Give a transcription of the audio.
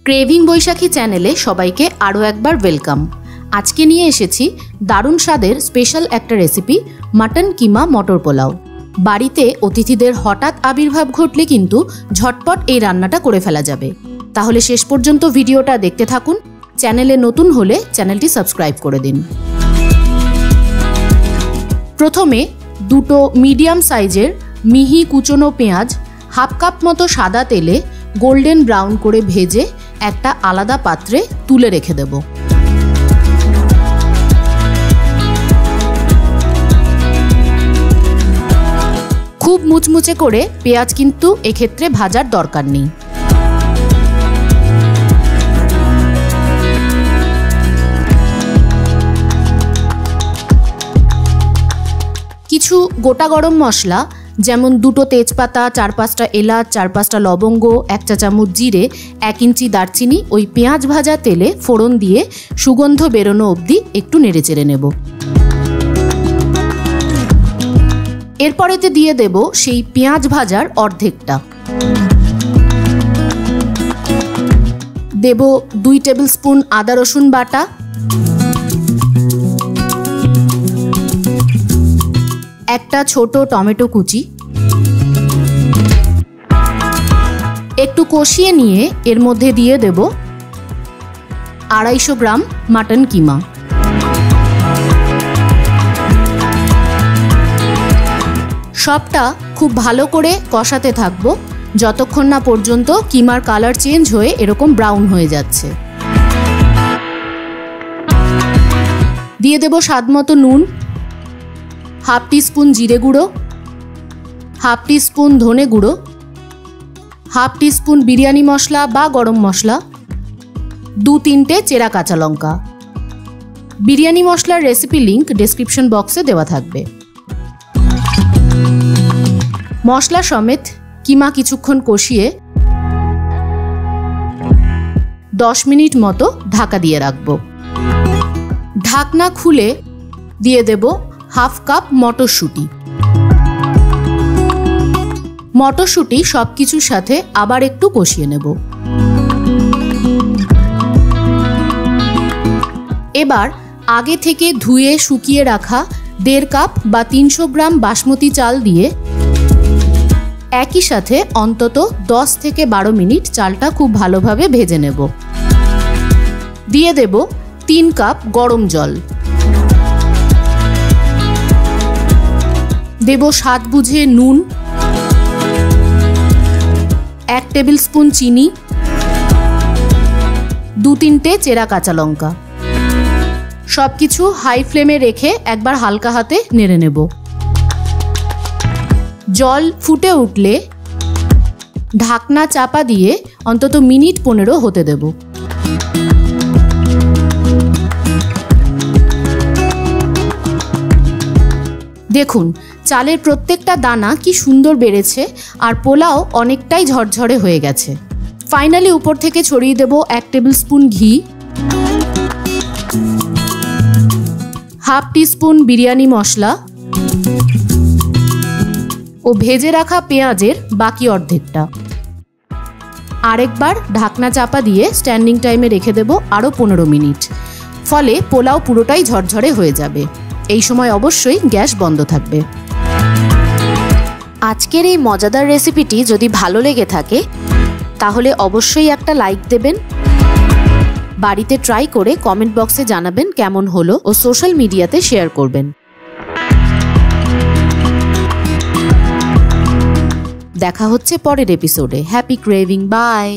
Craving বৈশাখী চ্যানেলে সবাইকে আরও একবার ওয়েলকাম। আজকে নিয়ে এসেছি দারুণ স্বাদের স্পেশাল একটা রেসিপি, মাটন কিমা মটর পোলাও। বাড়িতে অতিথিদের হঠাৎ আবির্ভাব ঘটলে কিন্তু ঝটপট এই রান্নাটা করে ফেলা যাবে। তাহলে শেষ পর্যন্ত ভিডিওটা দেখতে থাকুন। চ্যানেলে নতুন হলে চ্যানেলটি সাবস্ক্রাইব করে দিন। প্রথমে দুটো মিডিয়াম সাইজের মিহি কুচনো পেঁয়াজ হাফ কাপ মতো সাদা তেলে গোল্ডেন ব্রাউন করে ভেজে একটা আলাদা পাত্রে তুলে রেখে দেব। খুব মুচমুচে করে পেঁয়াজ কিন্তু এক্ষেত্রে ভাজার দরকার নেই। কিছু গোটা গরম মশলা যেমন দুটো তেজপাতা, 4-5টা এলাচ, 4-5টা লবঙ্গ, 1 চা চামচ জিরে, 1 ইঞ্চি দারচিনি ওই পেঁয়াজ ভাজা তেলে ফোড়ন দিয়ে সুগন্ধ বেরোনো অবধি একটু নেড়েচেড়ে নেব। এরপরেতে দিয়ে দেব সেই পেঁয়াজ ভাজার অর্ধেকটা। দেব 2 টেবিল স্পুন আদা রসুন বাটা, 1টা ছোট টমেটো কুচি। একটু কষিয়ে নিয়ে এর মধ্যে দিয়ে দেব 250 গ্রাম মাটন কিমা। সবটা খুব ভালো করে কষাতে থাকবো যতক্ষণ না পর্যন্ত কিমার কালার চেঞ্জ হয়ে এরকম ব্রাউন হয়ে যাচ্ছে। দিয়ে দেব স্বাদমতো নুন, হাফ টিস্পুন জিরে গুঁড়ো, হাফ টিস্পুন ধনে গুঁড়ো, হাফ টিস্পুন বিরিয়ানি মশলা বা গরম মশলা, 2-3টে চেরা কাঁচা লঙ্কা। বিরিয়ানি মশলার রেসিপি লিংক ডেসক্রিপশন বক্সে দেওয়া থাকবে। মশলা সমেত কিমা কিছুক্ষণ কষিয়ে 10 মিনিট মতো ঢাকা দিয়ে রাখব। ঢাকনা খুলে দিয়ে দেব হাফ কাপ মটরশুঁটি। মটরশুঁটি সব কিছুর সাথে আবার একটু কষিয়ে নেব। এবার আগে থেকে ধুয়ে শুকিয়ে রাখা 1.5 কাপ বা 300 গ্রাম বাসমতি চাল দিয়ে একই সাথে অন্তত 10 থেকে 12 মিনিট চালটা খুব ভালোভাবে ভেজে নেব। দিয়ে দেব 3 কাপ গরম জল। দেব স্বাদ বুঝে নুন, 1 টেবিল স্পুন চিনি, 2-3টে চেরা কাঁচা লঙ্কা। সবকিছু হাই ফ্লেমে রেখে একবার হালকা হাতে নেড়ে নেব। জল ফুটে উঠলে ঢাকনা চাপা দিয়ে অন্তত মিনিট 15 হতে দেব। দেখুন চালের প্রত্যেকটা দানা কি সুন্দর বেড়েছে আর পোলাও অনেকটাই ঝরঝরে হয়ে গেছে। ফাইনালি উপর থেকে ছড়িয়ে দেব 1 টেবিল স্পুন ঘি, হাফ টিস্পুন বিরিয়ানি মশলা ও ভেজে রাখা পেঁয়াজের বাকি অর্ধেকটা। আরেকবার ঢাকনা চাপা দিয়ে স্ট্যান্ডিং টাইমে রেখে দেব আরও 15 মিনিট। ফলে পোলাও পুরোটাই ঝরঝরে হয়ে যাবে। এই সময় অবশ্যই গ্যাস বন্ধ থাকবে। আজকের এই মজাদার রেসিপিটি যদি ভালো লেগে থাকে তাহলে অবশ্যই একটা লাইক দেবেন। বাড়িতে ট্রাই করে কমেন্ট বক্সে জানাবেন কেমন হলো ও সোশ্যাল মিডিয়াতে শেয়ার করবেন। দেখা হচ্ছে পরের এপিসোডে। Happy craving, by.